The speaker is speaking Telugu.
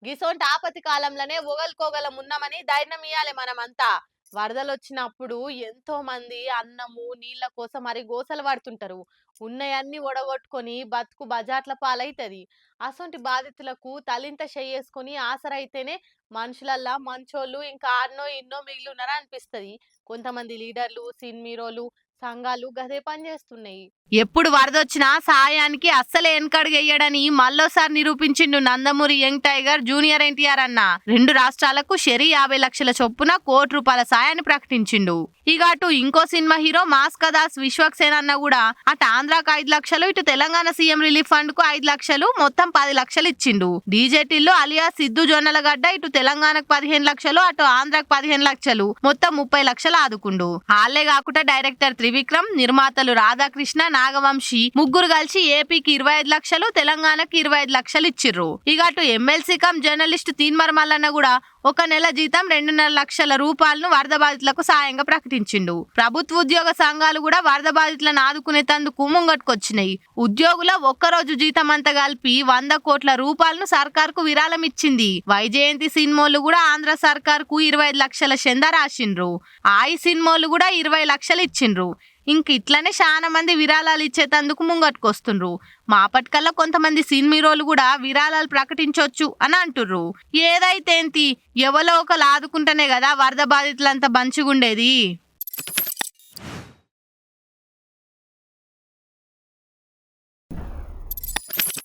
గిసొంటి ఆపతి కాలంలోనే ఒకళ్ళకొకళ్ళం ఉన్నామని ధైర్యం ఇయ్యాలి మనమంతా. వరదలొచ్చినప్పుడు ఎంతో మంది అన్నము, నీళ్ళ కోసం మరి గోసలు పడుతుంటారు. ఉన్నయన్నీ ఒడగొట్టుకొని బతుకు బజాట్ల పాలైతది. అసొంటి బాధితులకు తలింత చెయ్యేసుకొని ఆసరైతేనే మనుషులల్లా మంచోళ్ళు ఇంకా ఆడ్నో ఈడ్నో మిగిలున్నారని అనిపిస్తది. కొంతమంది లీడర్లు, సినిమీరోలు, సంఘాలు గదే పని చేస్తున్నాయి. ఎప్పుడు వరదొచ్చినా సాయానికి అస్సలే వెనకడుగెయ్యడని మళ్ళోసారి నిరూపించిండు Nandamuri young tiger junior NTR అన్న. 2 రాష్ట్రాలకు షెరీ 50 లక్షల చొప్పున ₹1 సాయాన్ని ప్రకటించిండు. ఇక అటు ఇంకో cinema hero mass Ka Das Vishwaksen అన్న కూడా అటు ఆంధ్రాకు 5 లక్షలు, ఇటు తెలంగాణ సీఎం రిలీఫ్ ఫండ్ కు 5 లక్షలు, మొత్తం 10 లక్షలు ఇచ్చిండు. డీజేటిల్లు అలియా సిద్ధు జొన్నలగడ్డ ఇటు తెలంగాణకు 15 లక్షలు, అటు ఆంధ్రాకు 15 లక్షలు, మొత్తం 30 లక్షలు ఆదుకుండు. హాలే కాకుండా డైరెక్టర్ త్రివిక్రమ్, నిర్మాతలు రాధాకృష్ణ, నాగవంశి ముగ్గురు కలిసి ఏపీకి 25 లక్షలు, తెలంగాణకి 25 లక్షలు ఇచ్చిర్రు. ఇక అటు MLC cum journalist Teenmar Mallanna కూడా ఒక నెల జీతం 2.5 లక్షల రూపాయలను వరద బాధితులకు సాయంగా ప్రకటించిండు. ప్రభుత్వ ఉద్యోగ సంఘాలు కూడా వరద బాధితులను ఆదుకునేందుకు ముంగట్టుకొచ్చినాయి. ఉద్యోగుల ఒక్కరోజు జీతం అంతా కలిపి 100 కోట్ల రూపాయలను సర్కార్కు విరాళం ఇచ్చింది. వైజయంతి సినిమోలు కూడా ఆంధ్ర సర్కార్కు 25 లక్షల చందా రాసిండ్రు. ఆయి సినిమోలు కూడా 20 లక్షలు ఇచ్చిండ్రు. ఇంక ఇట్లనే చాలా మంది విరాళాలు ఇచ్చేతందుకు ముంగట్టుకొస్తుండ్రు. మాపటికల్లా కొంతమంది సినిమీరోలు కూడా విరాళాలు ప్రకటించొచ్చు అని అంటుర్రు. ఏదైతేంతి ఎవలో ఒకరు ఆదుకుంటేనే కదా వరద బాధితులంతా మంచిగుండేది.